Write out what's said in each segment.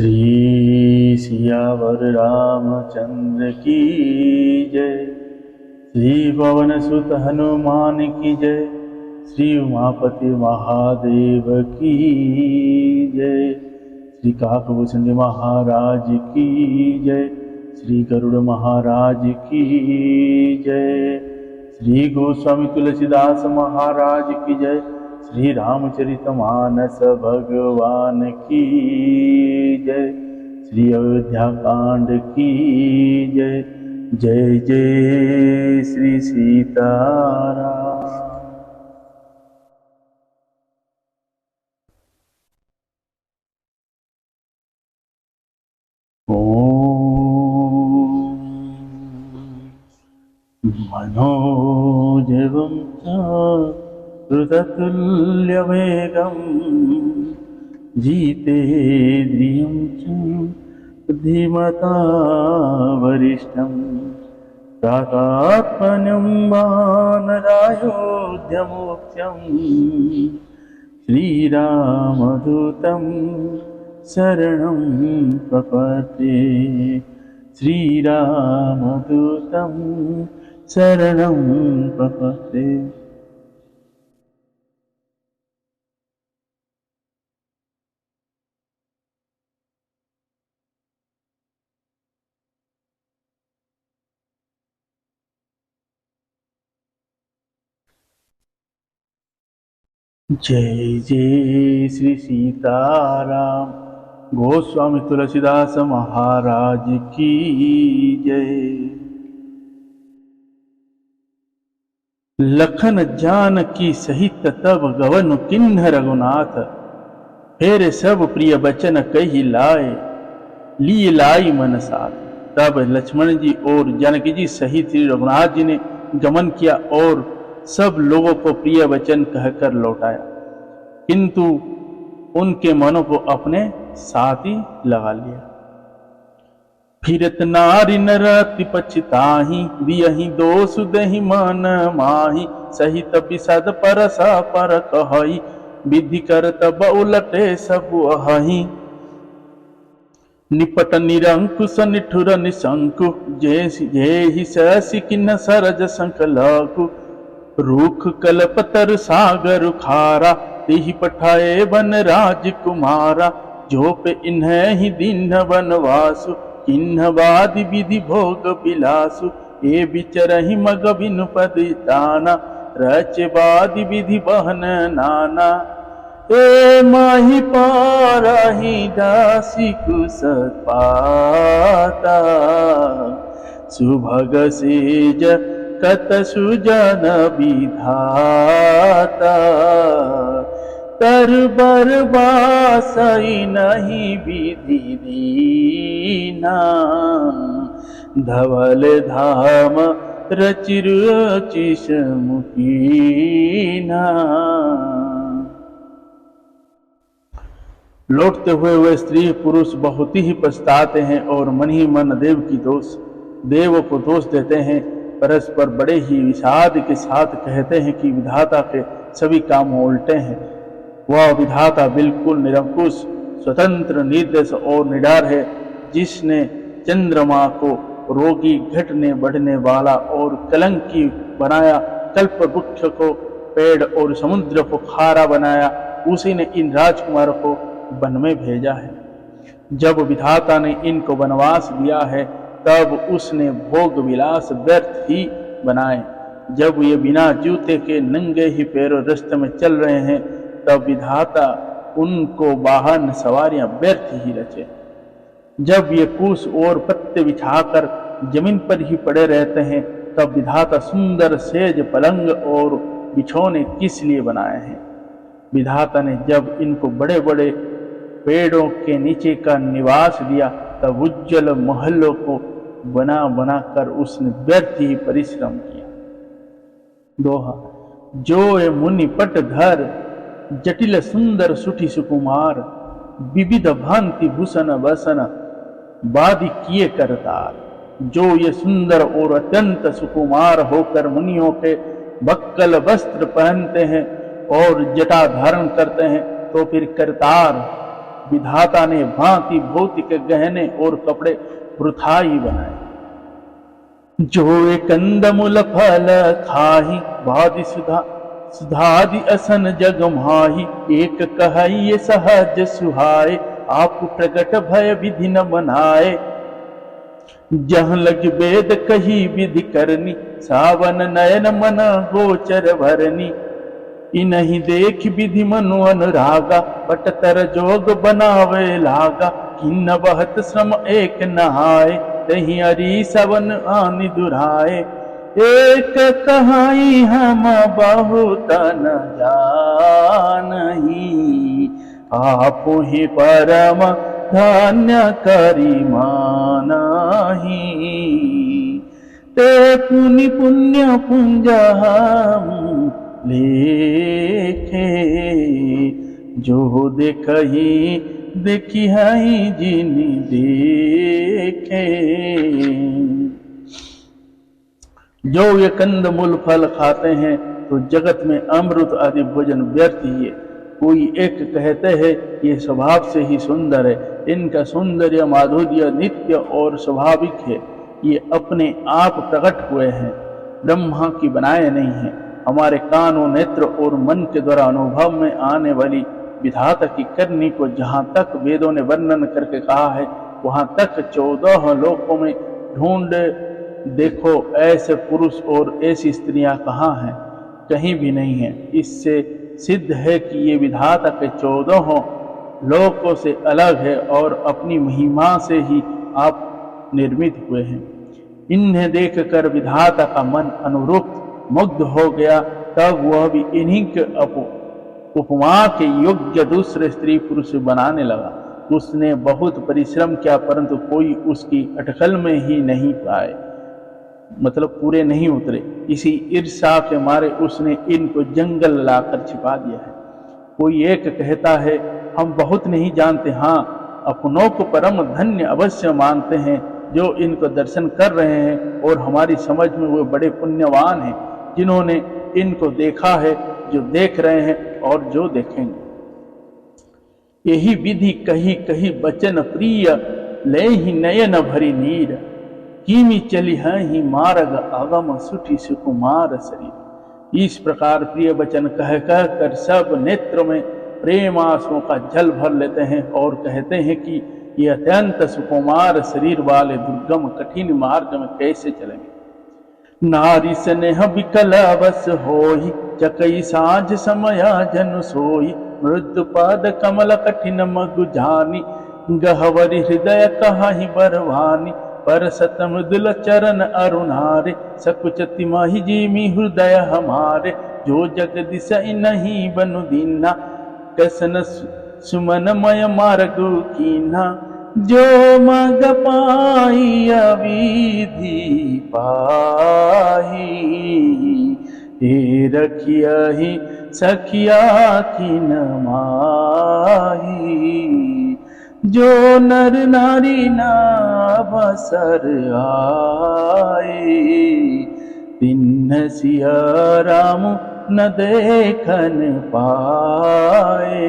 श्री सियावर रामचंद्र की जय। श्री पवन सुत हनुमान की जय। श्री उमापति महादेव की जय। श्री काकभूषण महाराज की जय। श्री गरुड़ महाराज की जय। श्री गोस्वामी तुलसीदास महाराज की जय। श्री रामचरितमानस भगवान की जय। श्री अयोध्या कांड की जय। जय जय श्री सीताराम। मनोजवं ऋततुल्यवेगं जितेन्द्रियं च धीमता वरिष्ठं प्रातात्मनं वानरायोध्यमुख्यं श्रीरामदूतं शरणं प्रपद्ये। श्रीरामदूतं शरणं प्रपद्ये। जय जय श्री सीताराम। गोस्वामी तुलसीदास महाराज की जय। लखन जानकी सहित तब गवन किन्ह रघुनाथ, फेर सब प्रिय बचन कही लाए, लिए लाई मन साथ। तब लक्ष्मण जी और जानकी जी सहित श्री रघुनाथ जी ने गमन किया और सब लोगों को प्रिय वचन कहकर लौटाया, किंतु उनके मनों को अपने साथ ही लगा लिया। फिरत नारी नरति पछताहि, दियहि दोष दहि मन माहि। सहित विषद परसा पर कहई, विधि करत उलटे सब अहि। निपट निरंकुश निठुर निशंकु, जेहि सहसि किन्न सरज संकलकु। रूख कल्पतर सागर खारा, तिहि पठाए बन राजकुमारा। जो पे इन्हें ही दीन बनवासु, किन्ह वादि विधि भोग बिलासु। ए बिचरहि मग बिनु पदि ताना, रचे वादि विधि बहन नाना। ए माहि पारहि दासी कुस पाता, सुभग सेज कत सुजन विधाता। तर बरबासई नहीं विधि दीना, धवल धाम रचि रुचिस मुकीना। लौटते हुए वे स्त्री पुरुष बहुत ही पछताते हैं और मन ही मन देव को दोष देते हैं। परस्पर बड़े ही विषाद के साथ कहते हैं कि विधाता के सभी काम उल्टे हैं। वह विधाता बिल्कुल निरंकुश, स्वतंत्र, निर्दोष और निडर है, जिसने चंद्रमा को रोगी, घटने बढ़ने वाला और कलंकी बनाया, कल्प वृक्ष को पेड़ और समुद्र को खारा बनाया, उसी ने इन राजकुमारों को वन में भेजा है। जब विधाता ने इनको वनवास दिया है, तब उसने भोग विलास व्यर्थ ही बनाए। जब ये बिना जूते के नंगे ही पैरों रास्ते में चल रहे हैं, तब विधाता उनको वाहन सवारियां व्यर्थ ही रचे। जब ये कुश और पत्ते बिछाकर जमीन पर ही पड़े रहते हैं, तब विधाता सुंदर सेज, पलंग और बिछौने किस लिए बनाए हैं। विधाता ने जब इनको बड़े बड़े पेड़ों के नीचे का निवास दिया, तब उज्जवल महलों को बना बना कर उसने व्यर्थ ही परिश्रम किया। दोहा। जो ए मुनि पट धर, जटिल सुंदर सुठी सुकुमार। विविध भांति भूषण वसन, वादी किए करतार। जो ये सुंदर और अत्यंत सुकुमार होकर मुनियों के बक्कल वस्त्र पहनते हैं और जटा धारण करते हैं, तो फिर करतार विधाता ने भांति भौतिक गहने और कपड़े वृथाई बनाए। जो कंदमूल फल खाही बादि सुधादि असन जग माही, एक कहिए सहज सुहाए, आप प्रकट भय विधि न बनाए। जहाँ लग वेद कही विधि करनी, सावन नयन मन गोचर भरनी। इन्हीं देख विधि मनु अनुरागा, पटतर जोग बनावे लागा। किन्न बहत श्रम एक नहाए, तही अरी सवन आनि दुराए। एक कहाई हम बहुत न जानही, आप ही परम धन्य करी मानही। ते पुनि पुण्य पुंज हम लेखे, जो देखही देखी हई जिनि देखे। जो ये कंद मूल फल खाते हैं तो जगत में अमृत आदि भोजन व्यर्थ ही है। कोई एक कहते हैं ये स्वभाव से ही सुंदर है, इनका सौंदर्य माधुर्य नित्य और स्वाभाविक है, ये अपने आप प्रकट हुए हैं, ब्रह्मा की बनाए नहीं हैं। हमारे कानों नेत्र और मन के द्वारा अनुभव में आने वाली विधाता की करनी को जहाँ तक वेदों ने वर्णन करके कहा है, वहाँ तक 14 लोकों में ढूंढ देखो ऐसे पुरुष और ऐसी स्त्रियां कहाँ हैं, कहीं भी नहीं है। इससे सिद्ध है कि ये विधाता के 14 लोकों से अलग है और अपनी महिमा से ही आप निर्मित हुए हैं। इन्हें देखकर विधाता का मन अनुरूप मुग्ध हो गया, तब वह भी इन्हीं के उपमा के योग्य दूसरे स्त्री पुरुष बनाने लगा। उसने बहुत परिश्रम किया परंतु कोई उसकी अटकल में ही नहीं पाए, मतलब पूरे नहीं उतरे। इसी ईर्ष्या के मारे उसने इनको जंगल लाकर छिपा दिया है। कोई एक कहता है हम बहुत नहीं जानते, हाँ अपनों को परम धन्य अवश्य मानते हैं जो इनको दर्शन कर रहे हैं, और हमारी समझ में वो बड़े पुण्यवान हैं जिन्होंने इनको देखा है, जो देख रहे हैं और जो देखेंगे। यही विधि कही कही बचन प्रिय, ले ही नयन भरी नीर। कीमी चली है ही मार्ग आगम सुठी सुकुमार शरीर। इस प्रकार प्रिय वचन कह कह कर सब नेत्र में प्रेम आंसुओं का जल भर लेते हैं और कहते हैं कि ये अत्यंत सुकुमार शरीर वाले दुर्गम कठिन मार्ग में कैसे चलेंगे। नारी स्नेह विकल अवस होई, चकई साझ समया जन सोई। मृदु पाद कमल कठिन मगु जानी, गहवरी हृदय कहाहि बरवानी। पर सत मृदुल चरण अरुणारे, सकुचति माहि जीमी हृदय हमारे। जो जगदीश नहीं बनु दीना, कसन सुमनमय मार्ग कीन्हा। जो मग पाई अविधि पाही, हे रखियहि सखिया किन माही। जो नर नारी ना बसर आए, तिन्न सिया राम न देखन पाए।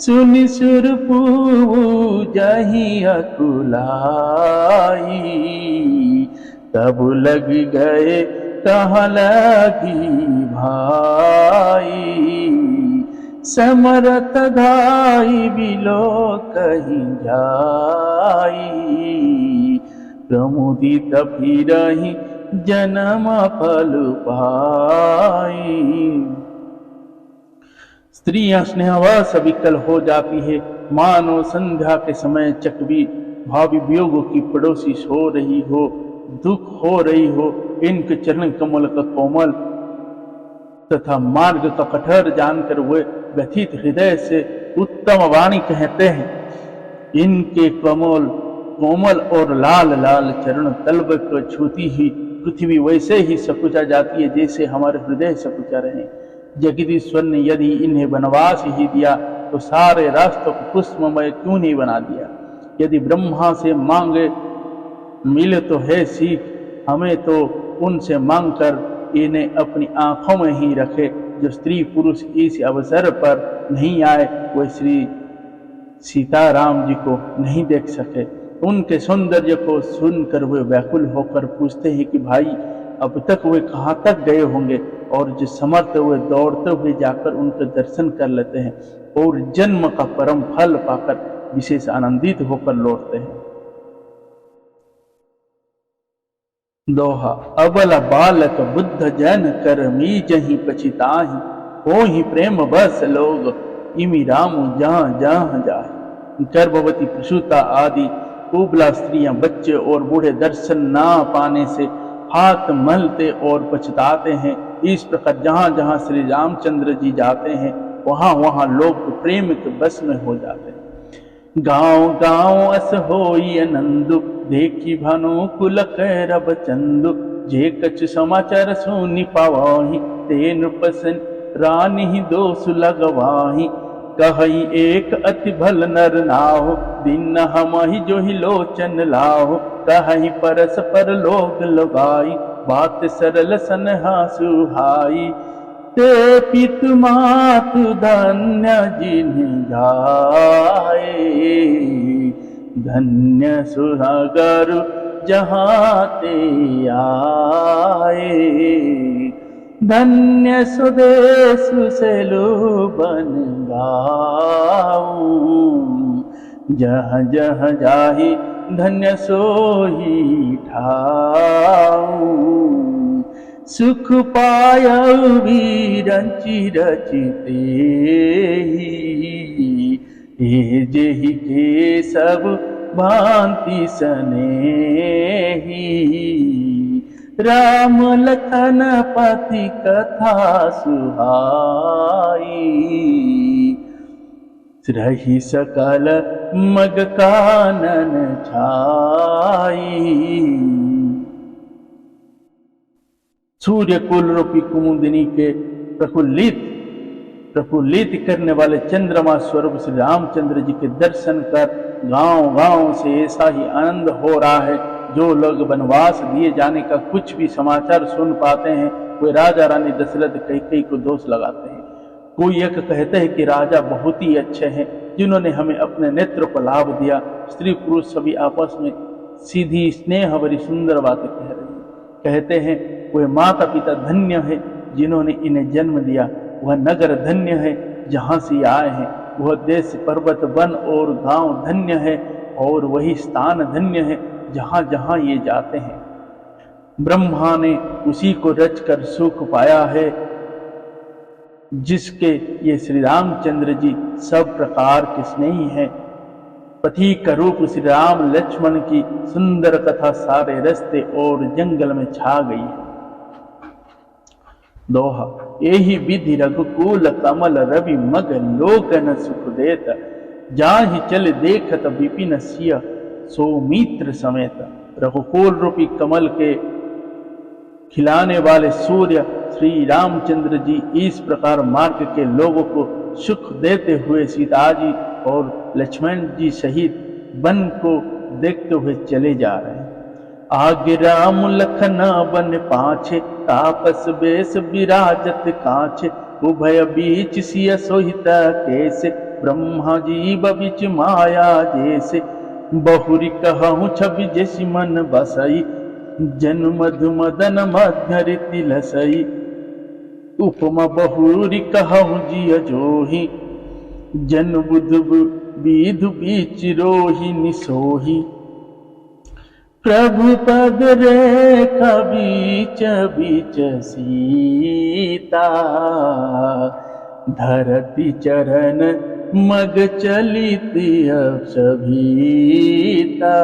सुनि सुर पूजहि अकुलाई, तब लग गए कहाँ लगी भाई। समरथ धाई बिलो कहीं जाई, प्रमुदित फिरहि जन्म फल पाई। स्त्रियां स्नेहवश विकल हो जाती है, मानो संध्या के समय चकवी भावी वियोग की पड़ोसी सो रही हो, दुख हो रही हो। इनके चरण कमल का कोमल तथा मार्ग का कठोर जानकर वे व्यथित हृदय से उत्तम वाणी कहते हैं। इनके कोमल और लाल लाल चरण तलब को छूती ही पृथ्वी वैसे ही सकुचा जाती है जैसे हमारे हृदय सकुचा रहे। जगदीश्वर ने यदि इन्हें वनवास ही दिया तो सारे रास्तों को पुष्पमय क्यों नहीं बना दिया। यदि ब्रह्मा से मांगे मिले तो है सीख, हमें तो उनसे मांग कर इन्हें अपनी आंखों में ही रखे। जो स्त्री पुरुष इस अवसर पर नहीं आए, वह श्री सीता राम जी को नहीं देख सके। उनके सौंदर्य को सुनकर वे व्याकुल होकर पूछते हैं कि भाई अब तक वे कहाँ तक गए होंगे, और जो समर्थ हुए दौड़ते हुए जाकर उनके दर्शन कर लेते हैं और जन्म का परम फल पाकर विशेष आनंदित होकर लौटते हैं। दोहा। अबला बालक बुद्ध जन कर मी जही पछिताहि, हो ही प्रेम बस लोग इमि रामु जहाँ जहाँ जाहि। गर्भवती प्रसूता आदि कुबला स्त्रियां, बच्चे और बूढ़े दर्शन ना पाने से हाथ मलते और पछताते हैं। इस प्रकार जहां जहां श्री रामचंद्र जी जाते हैं वहां वहां लोग प्रेम के बस में हो जाते हैं। गाँव गाँव अस होई आनंदु, देखी भानु कुल रब चंदु। जे कछु समाचार सुनि पावाहि, ते नृपसन रानी दोष लगवाहि। कहि एक अति भल नर नाहो, दिन हमहि जोहि लोचन लाहो। कहि परस पर लोग लगाई, बात सरल सनहा सुहाई। ते पितु मातु धन्य जिन्हि गाए, धन्य सुहागरु जहाँ ते आए। धन्य स्वदेश सेलु बन गाऊं, जहाँ जहाँ जाहि धन्य सोही ठाऊं। सुख पायउ वीरंचि रचिते ही, जेहि के सब भांति सनेही। राम लखन पति कथा सुहाई, रही सकल मग कानन छाई। सूर्य कुल रूपी कुमुदिनी के प्रफुल्लित करने वाले चंद्रमा स्वरूप श्री रामचंद्र जी के दर्शन कर गांव गांव से ऐसा ही आनंद हो रहा है। जो लोग वनवास दिए जाने का कुछ भी समाचार सुन पाते हैं वे राजा रानी दशरथ कैकेयी को दोष लगाते हैं। कोई एक कहते हैं कि राजा बहुत ही अच्छे हैं जिन्होंने हमें अपने नेत्र को लाभ दिया। स्त्री पुरुष सभी आपस में सीधी स्नेह भरी सुंदर बातें कह रहे हैं। कहते हैं वह माता पिता धन्य है जिन्होंने इन्हें जन्म दिया, वह नगर धन्य है जहाँ से आए हैं, वह देश पर्वत वन और गांव धन्य है, और वही स्थान धन्य है जहाँ जहाँ ये जाते हैं। ब्रह्मा ने उसी को रचकर सुख पाया है जिसके ये श्री रामचंद्र जी सब प्रकार के स्नेही हैं। पति का रूप श्री राम लक्ष्मण की सुंदर कथा सारे रास्ते और जंगल में छा गई है। दोहा। यही विधि रघुकुल कमल रवि मग लोकन सुख देत, जाहि चल देखत विपिन सिय सौमित्र समेत। रघुकुल रूपी कमल के खिलाने वाले सूर्य श्री रामचंद्र जी इस प्रकार मार्ग के लोगों को सुख देते हुए सीता जी और लक्ष्मण जी सहित वन को देखते हुए चले जा रहे हैं। आगे राम लखन बन पाछे, तापस बेस विराजत काछे। उभय बीच सिय सोहित कैसे, ब्रह्मा जी बीच माया जैसे। बहुरी कहूँ छवि जैसी मन बसई, जन मधु मदन मध्य रीति लसई। उपमा बहुरी कहूँ जिय जोही, जन बुध विधु बीच रोहि निसोही। प्रभु पद रेखा बीच बीच सीता, धरती चरण मग चलित सभीता।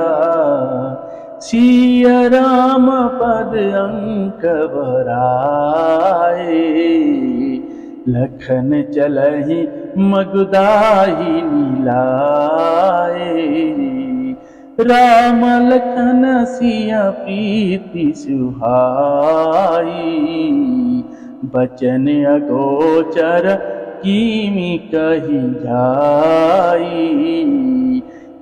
सिया राम पद अंक बराए, लखन चलहि मगुदाही नीलाए। राम लखन सिया प्रीति सुहाई, बचन अगोचर कीमि कही जाई।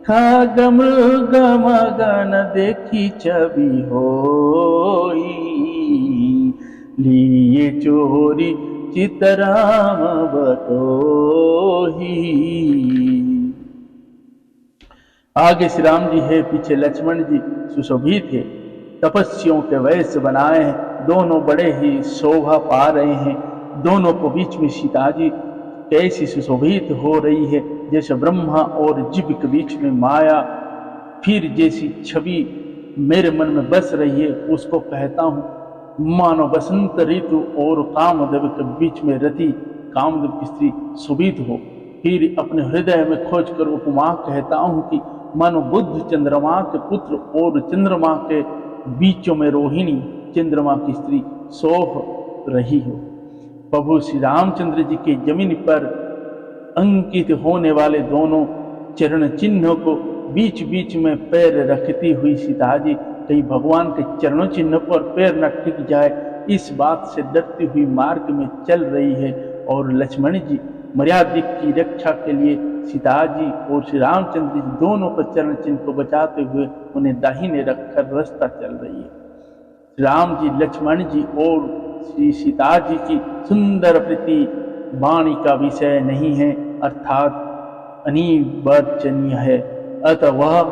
खाग मृग मगन देखी छवि होई, लिए चोरी चितराम बटोही। आगे श्री राम जी है, पीछे लक्ष्मण जी सुशोभित थे, तपस्वियों के वैश्य बनाए हैं, दोनों बड़े ही शोभा पा रहे हैं। दोनों को बीच में सीता जी कैसी सुशोभित हो रही है, जैसे ब्रह्मा और जीव के बीच में माया। फिर जैसी छवि मेरे मन में बस रही है, उसको कहता हूँ मानो बसंत ऋतु और कामदेव के बीच में रति कामदेव की स्त्री शोभित हो। फिर अपने हृदय में खोज कर उपमा कहता हूँ कि मानो बुद्ध चंद्रमा के पुत्र और चंद्रमा के बीचों में रोहिणी चंद्रमा की स्त्री शोभ रही हो। प्रभु श्री रामचंद्र जी के जमीन पर अंकित होने वाले दोनों चरण चिन्हों को बीच बीच में पैर रखती हुई सीता जी कहीं भगवान के चरणों चिन्ह पर पैर न टिक जाए, इस बात से डरती हुई मार्ग में चल रही है। और लक्ष्मण जी मर्यादा की रक्षा के लिए सीता जी और श्री रामचंद्र जी दोनों को चरण चिन्ह को बचाते हुए उन्हें दाहिने रखकर रास्ता चल रही है। राम जी, लक्ष्मण जी और श्री सीता जी की सुंदर प्रीति वाणी का विषय नहीं है, अर्थात अनिर्वचनीय है, अतः वह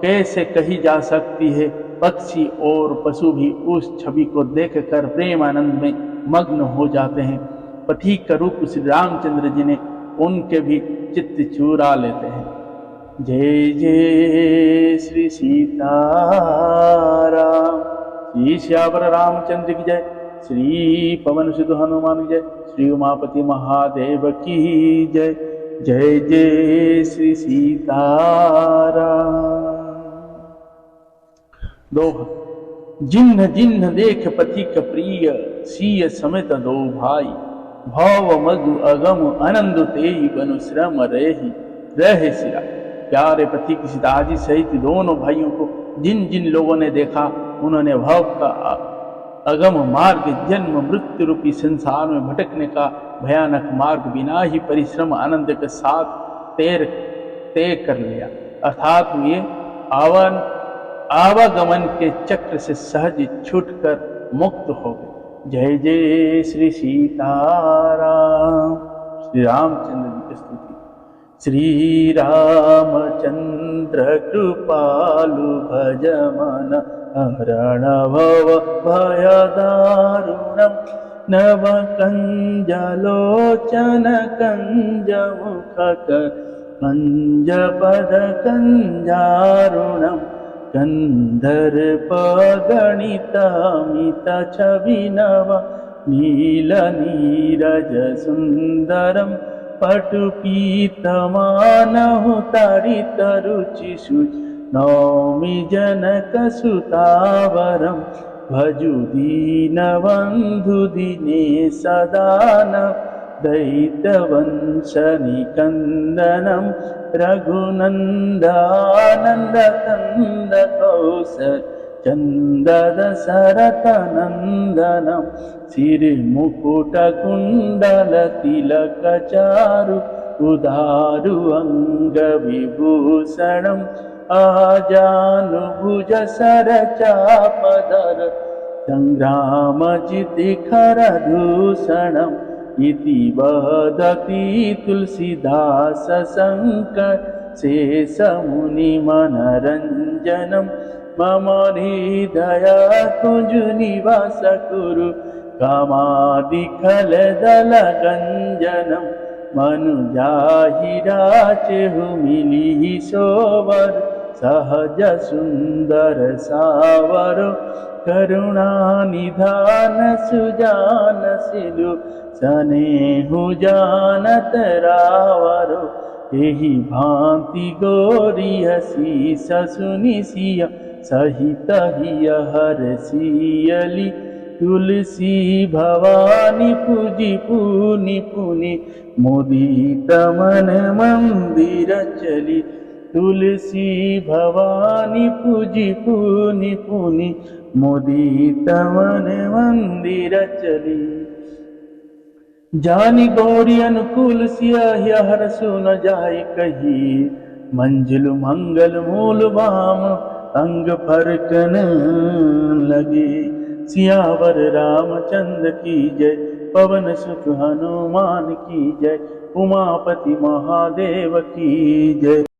कैसे कही जा सकती है। पक्षी और पशु भी उस छवि को देखकर प्रेम आनंद में मग्न हो जाते हैं। पथिक का रूप श्री रामचंद्र जी ने उनके भी चित्त चुरा लेते हैं। जय जय श्री सीताराम, श्री श्यावर रामचंद्र की जय, श्री पवन सुत हनुमान की जय, श्री उमापति महादेव की जय। जय जय श्री सीताराम। दोहा। जिन्ह जिन्ह देख पथिक प्रिय, सिय समेत दो भाई, भव मधु अगम आनंद तेई बनु श्रम रहे सिरा। प्यारे पथिक सीता जी सहित दोनों भाइयों को जिन जिन लोगों ने देखा, उन्होंने भव का अगम मार्ग, जन्म मृत्यु रूपी संसार में भटकने का भयानक मार्ग बिना ही परिश्रम आनंद के साथ तय कर लिया, अर्थात वे आवागमन के चक्र से सहज छूटकर मुक्त हो गए। जय जय श्री सीताराम। श्री रामचंद्र जी की स्तुति। श्री रामचंद्र कृपालु भजमन हरण भव भय दारुणम, नव कंजलोचन कंज मुख कंज पद कंजारुणम, कंधर्प गणितमित छविनव नील नीरज सुंदरम, पटुपीतमानहु तरित रुचिषु नौमि जनक सुतावरम, भजु दीनबंधु दिनेश दानव दैत्यवंश निकंदनम, रघुनंदानंद कंद कौसर चंद दशरथ नंदनम, सिरि मुकुट कुंडल तिलक चारु उदारु अंग विभूषणम, आजानुभुज सर चापधर संग्राम चितिखर दूषणम, इति वदति तुलसीदास शंकर शेष मुनि मनरंजनम, मम हृदय कुंज निवास कुरु कामादिखल दल गंजनम, मनुजाहिरा चेहु मिली सोवर सहज सुंदर सावर, करुणा निधान सुजान सिलु सनेहु जानत रावरो, एहि भांति गोरी हसी ससुनि सिया सहित हिय हर सियली, तुलसी भवानी पूजी पुनि पुनि मुदित मन मंदिर चली, तुलसी भवानी पूजी पुनि पुनि मुदित मन मंदिर चली। जानी गौरी अनुकूल सिया हर सुन जाय कही, मंजिल मंगल मूल बाम अंग फरकन लगे, सियावर रामचंद्र की जय, पवन सुत हनुमान की जय, उमापति महादेव की जय।